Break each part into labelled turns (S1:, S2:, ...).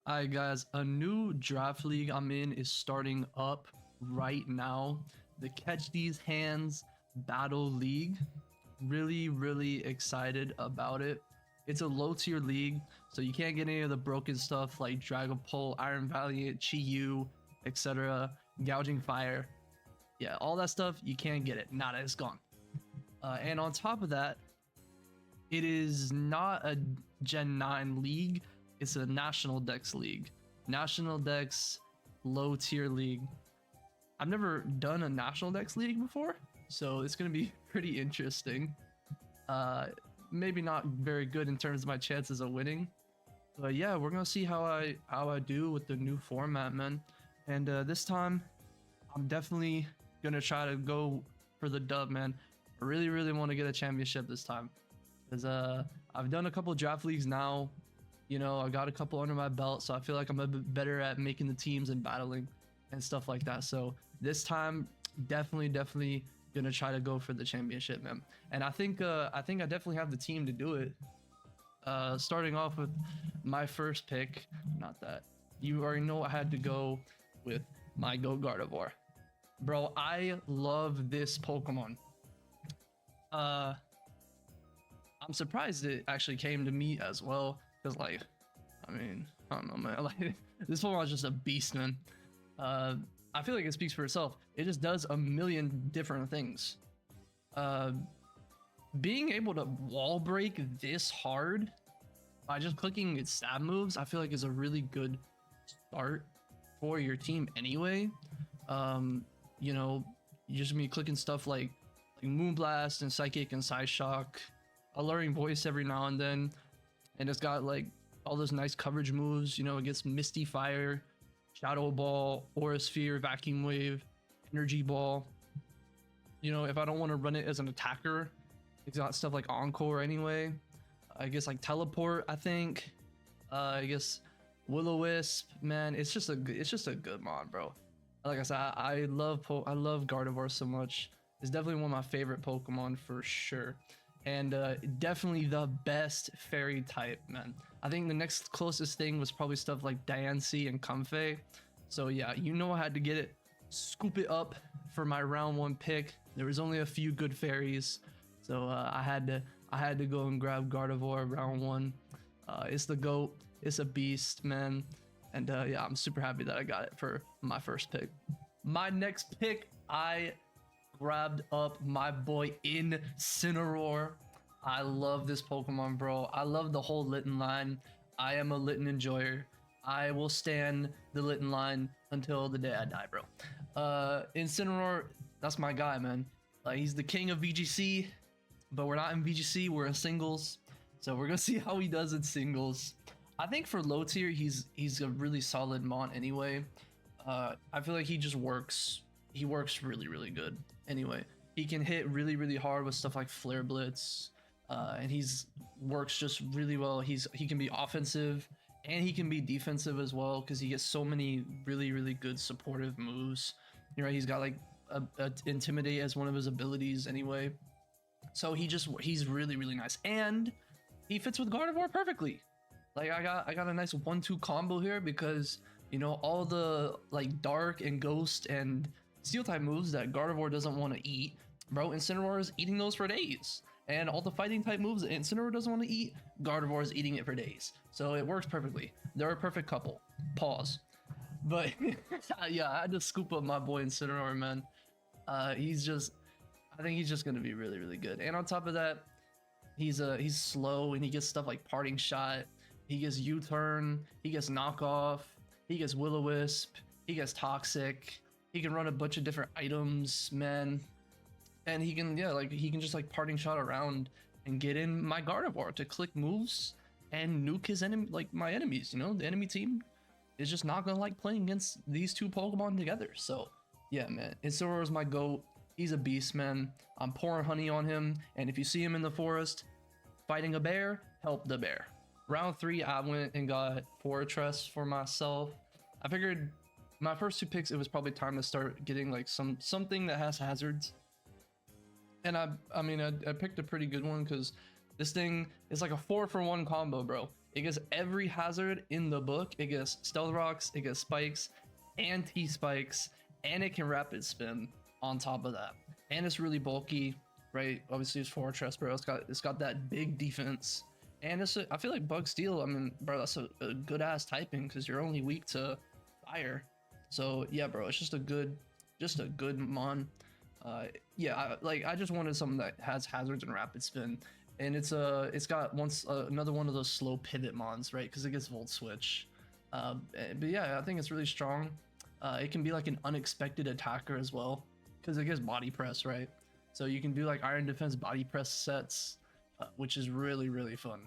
S1: Alright guys, a new draft league I'm in is starting up right now. The Catch These Hands Battle League. Really excited about it. It's a low tier league, so you can't get any of the broken stuff like Dragapult, Iron Valiant, Chi-Yu, etc. Gouging Fire. Yeah, all that stuff, you can't get it. Nada, it's gone. And on top of that, it is not a Gen 9 league. It's a National Dex league. National Dex low tier league. I've never done a National Dex league before, so it's gonna be pretty interesting. Maybe not very good in terms of my chances of winning, but yeah, we're gonna see how I do with the new format, man. And this time, I'm definitely gonna try to go for the dub, man. I really want to get a championship this time, because I've done a couple draft leagues now. You know, I got a couple under my belt, so I feel like I'm a bit better at making the teams and battling and stuff like that. So this time, definitely gonna try to go for the championship, man. And I think I definitely have the team to do it. Starting off with my first pick, not that you already know I had to go with my Go Gardevoir. Bro, I love this Pokemon. I'm surprised it actually came to me as well. Because, like, I mean, I don't know, man. Like, this Pokemon is just a beast, man. I feel like it speaks for itself. It just does a million different things. Being able to wall break this hard by just clicking its stab moves, I feel like is a really good start for your team anyway. You know, you just be clicking stuff like Moonblast and Psychic and Psyshock, Alluring Voice every now and then. And it's got like all those nice coverage moves. You know, it gets Misty Fire, Shadow Ball, Aura Sphere, Vacuum Wave, Energy Ball. You know, if I don't want to run it as an attacker, it's got stuff like Encore anyway. I guess like Teleport, I think. I guess Will-O-Wisp, man, it's just a good mod, bro. Like I said, I love Gardevoir so much. It's definitely one of my favorite Pokemon for sure. And definitely the best fairy type, man. I think the next closest thing was probably stuff like Diancie and Comfey. So yeah, you know I had to get it, scoop it up for my round one pick. There was only a few good fairies, so I had to go and grab Gardevoir round one. It's the GOAT. It's a beast, man. And yeah, I'm super happy that I got it for my first pick. My next pick, I grabbed up my boy Incineroar. I love this Pokemon, bro. I love the whole Litten line. I am a Litten enjoyer. I will stand the Litten line until the day I die, bro. Incineroar, that's my guy, man. He's the king of VGC, but we're not in VGC, we're in singles. So we're gonna see how he does in singles. I think for low tier, he's a really solid mon anyway. I feel like he just works. He works really good. Anyway, he can hit really hard with stuff like Flare Blitz, and works just really well. He can be offensive and he can be defensive as well, because he gets so many really good supportive moves. You know, he's got like a Intimidate as one of his abilities anyway. So he's really nice, and he fits with Gardevoir perfectly. Like I got a nice 1-2 combo here, because you know all the like Dark and Ghost and Steel type moves that Gardevoir doesn't want to eat, bro. Incineroar is eating those for days, and all the fighting type moves that Incineroar doesn't want to eat, Gardevoir is eating it for days. So it works perfectly. They're a perfect couple. Pause. But yeah, I had to scoop up my boy Incineroar, man. I think he's just gonna be really good. And on top of that, he's slow, and he gets stuff like Parting Shot. He gets U-Turn. He gets Knockoff. He gets Will-O-Wisp. He gets Toxic. He can run a bunch of different items, man. And he can, yeah, like he can just like Parting Shot around and get in my Gardevoir to click moves and nuke his enemy, like my enemies. You know, the enemy team is just not gonna like playing against these two Pokemon together. So yeah, man, Incineroar is my GOAT. He's a beast, man. I'm pouring honey on him, and if you see him in the forest fighting a bear, help the bear. Round 3, I went and got Fortress for myself. I figured my first 2 picks, it was probably time to start getting like something that has hazards. And I mean I picked a pretty good one, because this thing is like a 4-for-1 combo, bro. It gets every hazard in the book. It gets stealth rocks, it gets spikes, and T spikes, and it can rapid spin on top of that. And it's really bulky, right? Obviously, it's Fortress, bro. It's got that big defense, and I feel like Bug Steel. I mean, bro, that's a good ass typing because you're only weak to fire. So yeah, bro, it's just a good mon. Yeah, I just wanted something that has hazards and rapid spin, and it's got another one of those slow pivot mons, right? Because it gets volt switch. But yeah, I think it's really strong. It can be like an unexpected attacker as well, because it gets body press, right? So you can do like iron defense body press sets, which is really fun.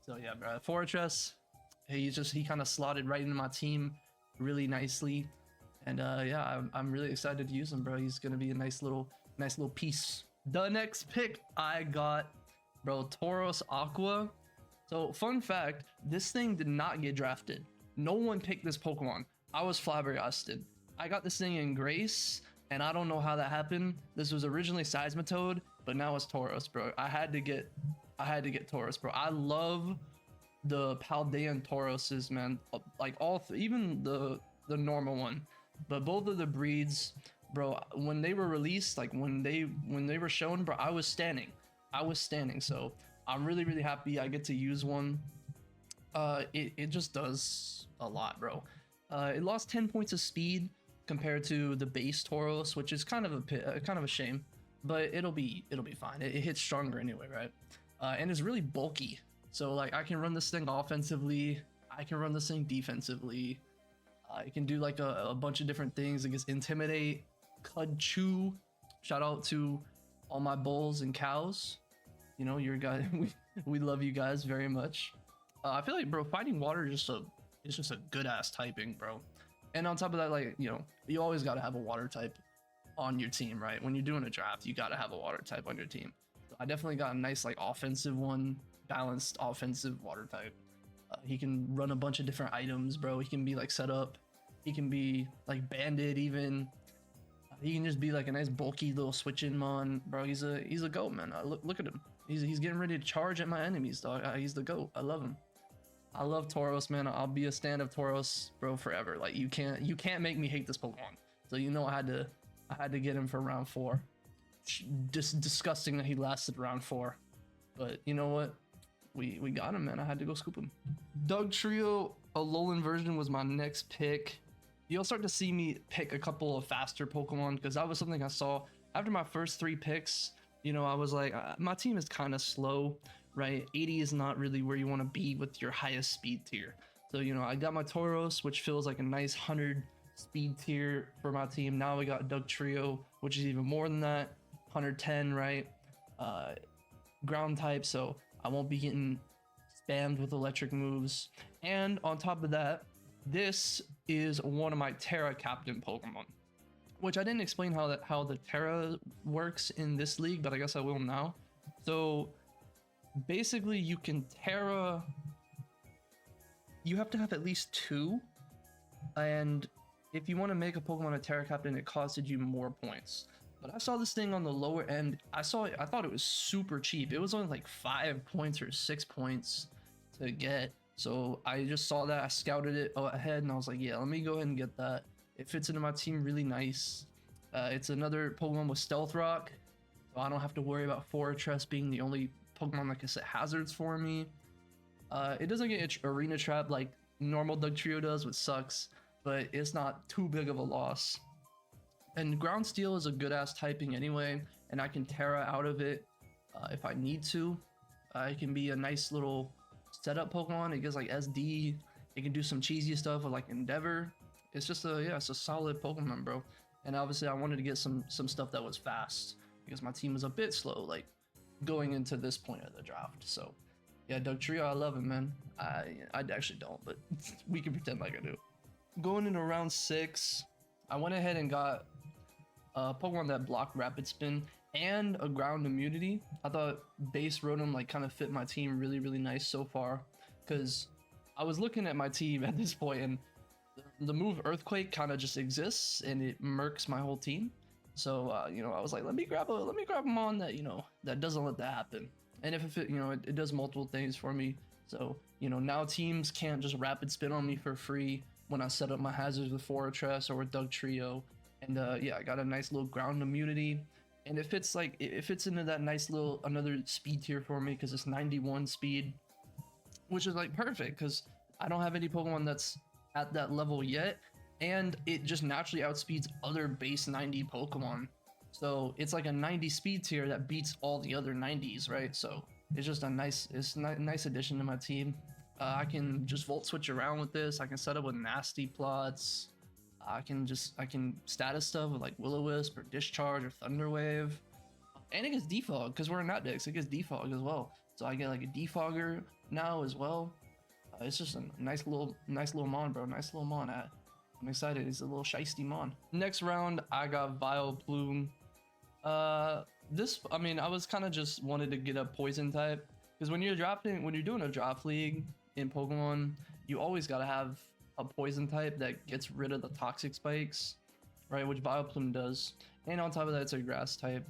S1: So yeah, bro, Fortress, he kind of slotted right into my team really nicely, and yeah, I'm really excited to use him, bro. He's gonna be a nice little piece. The next pick I got, bro, Tauros Aqua. So fun fact, this thing did not get drafted. No one picked this Pokemon. I was flabbergasted. I got this thing in Grace, and I don't know how that happened. This was originally Seismitoad, but now it's Tauros, bro. I had to get Tauros, bro. I love the Paldean Tauroses, man. Like even the normal one, but both of the breeds, bro. When they were released, like when they were shown, bro, I was standing. So I'm really happy I get to use one. It just does a lot, bro. It lost 10 points of speed compared to the base Tauros, which is kind of a shame, but it'll be fine. It hits stronger anyway, right? And it's really bulky, so like I can run this thing offensively, I can run this thing defensively. It can do like a bunch of different things. It gets Intimidate, Cud Chew. Shout out to all my bulls and cows. You know, your guys, we love you guys very much. I feel like, bro, fighting water is just a good ass typing, bro. And on top of that, like, you know, you always got to have a water type on your team, right? When you're doing a draft, you got to have a water type on your team. So I definitely got a nice like offensive one, balanced offensive water type. He can run a bunch of different items, bro. He can be like set up. He can be like banded even. He can just be like a nice bulky little switch-in mon, bro. He's a goat, man. Look at him. He's getting ready to charge at my enemies, dog. He's the goat. I love him. I love Tauros, man. I'll be a stand of Tauros, bro, forever. Like you can't make me hate this Pokemon. So you know I had to get him for round 4. Just disgusting that he lasted round 4. But you know what? We got him, man. I had to go scoop him. Dugtrio, Alolan version was my next pick. You'll start to see me pick a couple of faster Pokemon because that was something I saw after my first 3 picks. You know, I was like, my team is kind of slow, right? 80 is not really where you want to be with your highest speed tier. So, you know, I got my Tauros, which feels like a nice 100 speed tier for my team. Now we got Dugtrio, which is even more than that, 110, right? Ground type, so I won't be getting spammed with electric moves. And on top of that, this is one of my Terra Captain Pokemon, which I didn't explain how the Terra works in this league, but I guess I will now. So basically you can Terra, you have to have at least 2, and if you want to make a Pokemon a Terra Captain, it costed you more points. But I saw this thing on the lower end. I thought it was super cheap. It was only like 5 points or 6 points to get. So I just saw that, I scouted it ahead, and I was like, yeah, let me go ahead and get that. It fits into my team really nice. It's another Pokemon with Stealth Rock, so I don't have to worry about Fortress being the only Pokemon that can set hazards for me. It doesn't get Arena Trap like normal Dugtrio does, which sucks, but it's not too big of a loss. And Ground Steel is a good ass typing anyway, and I can Terra out of it if I need to. It can be a nice little setup Pokemon. It gets like SD. It can do some cheesy stuff with like Endeavor. It's just it's a solid Pokemon, bro. And obviously I wanted to get some stuff that was fast because my team was a bit slow, like going into this point of the draft. So yeah, Dugtrio, I love him, man. I actually don't, but we can pretend like I do. Going into round 6, I went ahead and got a Pokemon that blocked Rapid Spin and a ground immunity. I thought base Rotom like kind of fit my team really nice so far, because I was looking at my team at this point and the move Earthquake kind of just exists and it murks my whole team. So you know, I was like, let me grab a mon that, you know, that doesn't let that happen. And if it, you know, it does multiple things for me. So, you know, now teams can't just rapid spin on me for free when I set up my hazards with Fortress or with Dugtrio. And yeah, I got a nice little ground immunity. And it fits like it fits into that nice little another speed tier for me because it's 91 speed, which is like perfect because I don't have any Pokemon that's at that level yet, and it just naturally outspeeds other base 90 Pokemon. So it's like a 90 speed tier that beats all the other 90s, right? So it's just a nice addition to my team. I can just volt switch around with this. I can set up with nasty plots. I can status stuff with like Will-O-Wisp or Discharge or Thunder Wave, and it gets defog because we're in that deck, so it gets defog as well. So I get like a defogger now as well. It's just a nice little mon, bro. Nice little mon. I'm excited. It's a little shiesty mon. Next round, I got Vileplume. This, I mean, I was kind of just wanted to get a poison type because when you're doing a draft league in Pokemon, you always gotta have a poison type that gets rid of the toxic spikes, right? Which Vileplume does, and on top of that, it's a grass type.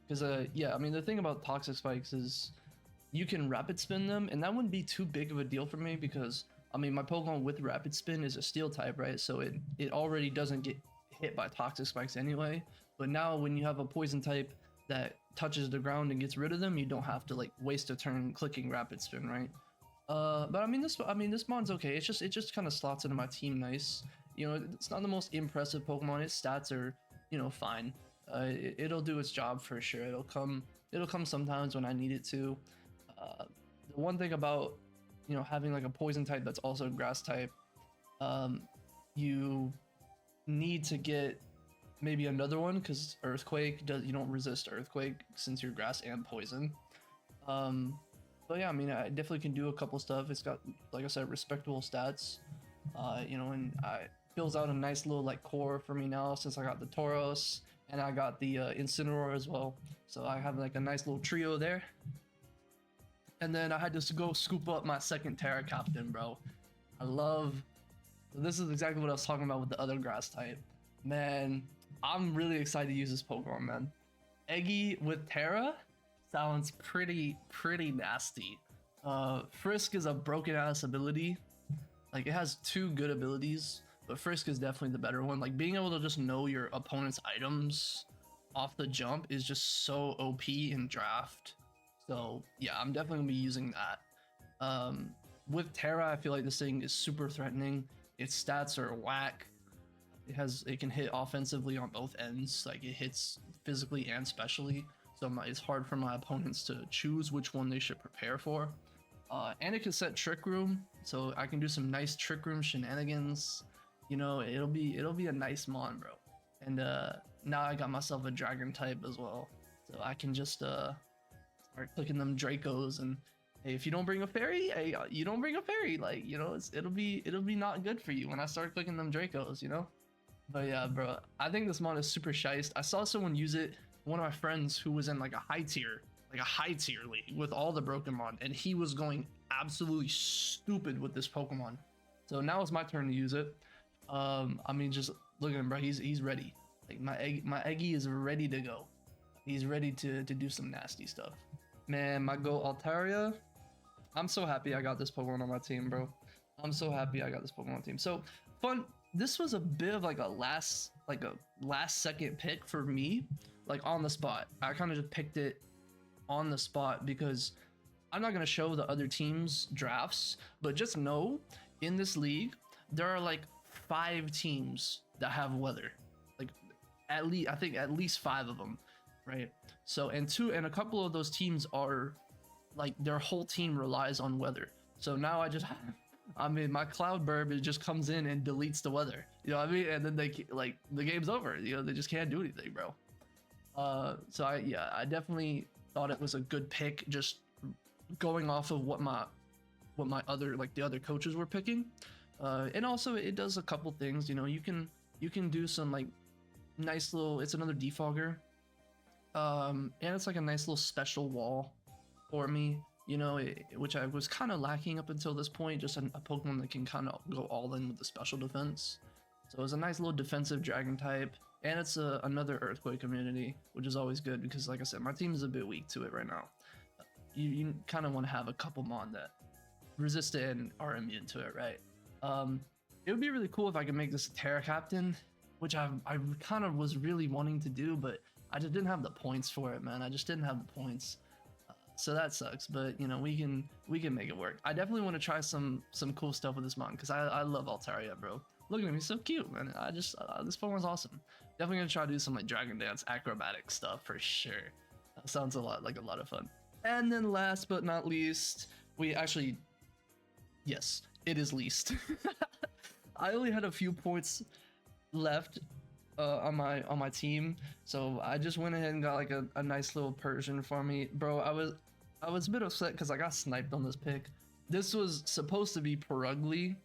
S1: Because yeah, I mean, the thing about toxic spikes is you can rapid spin them, and that wouldn't be too big of a deal for me because I mean, my Pokemon with rapid spin is a steel type, right? So it already doesn't get hit by toxic spikes anyway. But now when you have a poison type that touches the ground and gets rid of them, you don't have to like waste a turn clicking rapid spin, right? But I mean this mon's okay. It just kind of slots into my team nice. You know, it's not the most impressive Pokemon. Its stats are, you know, fine. It'll do its job for sure. It'll come sometimes when I need it to. The one thing about, you know, having like a poison type that's also a grass type, you need to get maybe another one because Earthquake does, you don't resist Earthquake since you're grass and poison. But yeah, I mean, I definitely can do a couple stuff. It's got, like I said, respectable stats. You know, and I fills out a nice little like core for me now since I got the Tauros and I got the Incineroar as well. So I have like a nice little trio there. And then I had to go scoop up my second Terra Captain, bro. This is exactly what I was talking about with the other grass type. Man, I'm really excited to use this Pokemon, man. Eggy with Terra sounds pretty nasty. Frisk is a broken ass ability. Like, it has two good abilities, but Frisk is definitely the better one. Like, being able to just know your opponent's items off the jump is just so OP in draft. So yeah, I'm definitely gonna be using that. With Terra, I feel like this thing is super threatening. Its stats are whack. It can hit offensively on both ends. Like, it hits physically and specially. So it's hard for my opponents to choose which one they should prepare for. And it can set Trick Room, so I can do some nice Trick Room shenanigans. You know, it'll be a nice mon, bro. And now I got myself a Dragon type as well, so I can just start clicking them Dracos. And hey, if you don't bring a fairy, hey, you don't bring a fairy. Like, you know, it'll be not good for you when I start clicking them Dracos, you know. But yeah, bro, I think this mon is super shiced. I saw someone use it. One of my friends who was in like a high tier league with all the broken mon, and he was going absolutely stupid with this Pokemon. So now it's my turn to use it. I mean, just look at him, bro. He's ready. Like, my Eggy is ready to go. He's ready to do some nasty stuff. Man, my Go Altaria. I'm so happy I got this Pokemon on my team, bro. I'm so happy I got this Pokemon on my team. So fun. This was a bit of like a last second pick for me, like on the spot. I kind of just picked it on the spot because I'm not gonna show the other teams' drafts, but just know in this league there are like 5 teams that have weather. Like, I think at least 5 of them, right? So and a couple of those teams are like their whole team relies on weather. So now I mean, my Cloudburb, it just comes in and deletes the weather. You know what I mean? And then they, like, the game's over. You know, they just can't do anything, bro. So I definitely thought it was a good pick, just going off of what my other, like, the other coaches were picking. And also it does a couple things. You know, you can do some like nice little. It's another defogger. And it's like a nice little special wall for me. You know, which I was kind of lacking up until this point, just a Pokemon that can kind of go all in with the special defense. So it's a nice little defensive dragon type, and it's another Earthquake immunity, which is always good because, like I said, my team is a bit weak to it right now. You kind of want to have a couple mon that resist it and are immune to it, right? It would be really cool if I could make this a Terra Captain, which I kind of was really wanting to do, but I just didn't have the points for it, man. I just didn't have the points. So that sucks, but you know, we can make it work. I definitely want to try some cool stuff with this mod because I love Altaria, bro. Look at him, he's so cute, man. I just this Pokemon's awesome. Definitely gonna try to do some like Dragon Dance acrobatic stuff for sure. That sounds a lot of fun. And then last but not least, we actually, yes, it is least. I only had a few points left on my team, so I just went ahead and got like a nice little Persian for me, bro. I was a bit upset because I got sniped on this pick. This was supposed to be Perugly,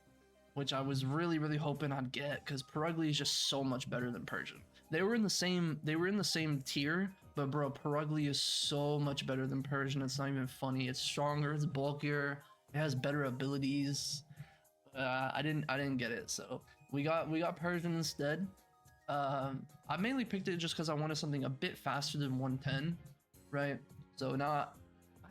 S1: which I was really hoping I'd get because Perugly is just so much better than Persian. They were in the same tier, but bro, Perugly is so much better than Persian. It's not even funny. It's stronger, it's bulkier, it has better abilities. I didn't get it, so we got Persian instead. I mainly picked it just because I wanted something a bit faster than 110, right? So now I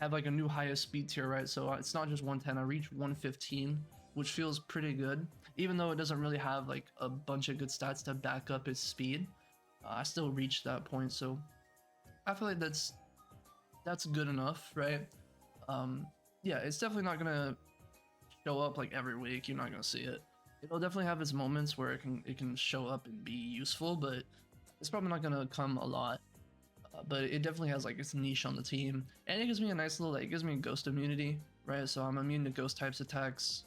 S1: have like a new highest speed tier, right? So it's not just 110, I reached 115, which feels pretty good, even though it doesn't really have like a bunch of good stats to back up its speed. I still reached that point, so I feel like that's good enough, right? Yeah, it's definitely not gonna show up like every week. You're not gonna see it. It'll definitely have its moments where it can show up and be useful, but it's probably not gonna come a lot. But it definitely has like its niche on the team, and it gives me a nice little, like, it gives me a ghost immunity, right? So I'm immune to ghost types attacks.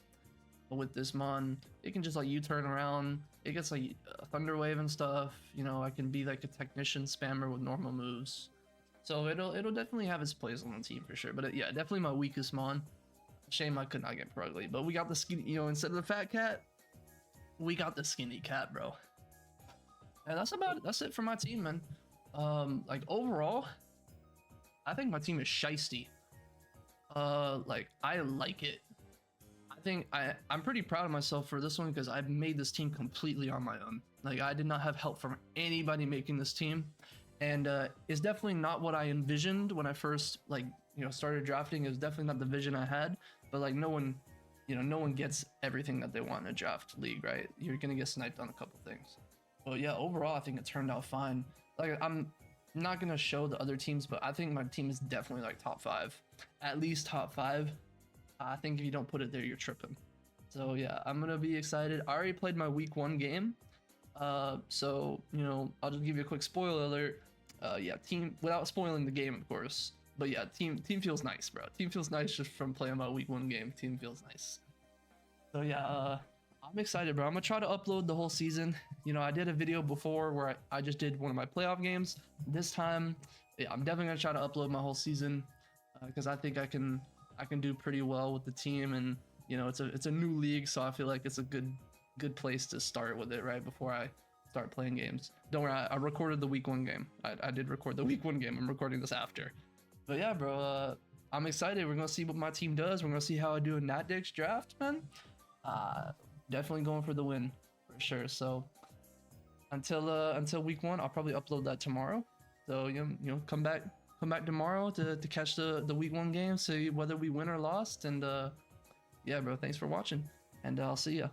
S1: But with this mon, it can just like U-turn around. It gets like a thunder wave and stuff. You know, I can be like a technician spammer with normal moves. So it'll definitely have its place on the team for sure. But yeah, definitely my weakest mon. Shame I could not get Perugly, but we got the skinny, you know, instead of the fat cat, we got the skinny cat, bro. And that's it for my team, man. Like overall, I think my team is shiesty. Like I like it. I think I'm pretty proud of myself for this one because I've made this team completely on my own. Like I did not have help from anybody making this team, and it's definitely not what I envisioned when I first, like, you know, started drafting. It was definitely not the vision I had. But like no one gets everything that they want in a draft league, right? You're gonna get sniped on a couple things. But yeah, overall I think it turned out fine. Like I'm not gonna show the other teams, but I think my team is definitely like top 5, at least top 5. I think if you don't put it there, you're tripping. So yeah, I'm gonna be excited. I already played my week 1 game, so you know, I'll just give you a quick spoiler alert. Yeah, team, without spoiling the game, of course. But yeah, team feels nice, bro. Team feels nice just from playing my week 1 game. Team feels nice. So yeah, I'm excited, bro. I'm gonna try to upload the whole season. You know, I did a video before where I just did one of my playoff games. This time, yeah, I'm definitely gonna try to upload my whole season because I think I can do pretty well with the team, and you know, it's a new league, so I feel like it's a good place to start with it right before I start playing games. Don't worry, I recorded the week 1 game. I did record the week 1 game. I'm recording this after. But yeah, bro, I'm excited. We're gonna see what my team does. We're gonna see how I do in Natdix draft, man. Definitely going for the win for sure. So until week 1, I'll probably upload that tomorrow. So you know, come back tomorrow to catch the week 1 game, see whether we win or lost. And yeah, bro, thanks for watching, and I'll see ya.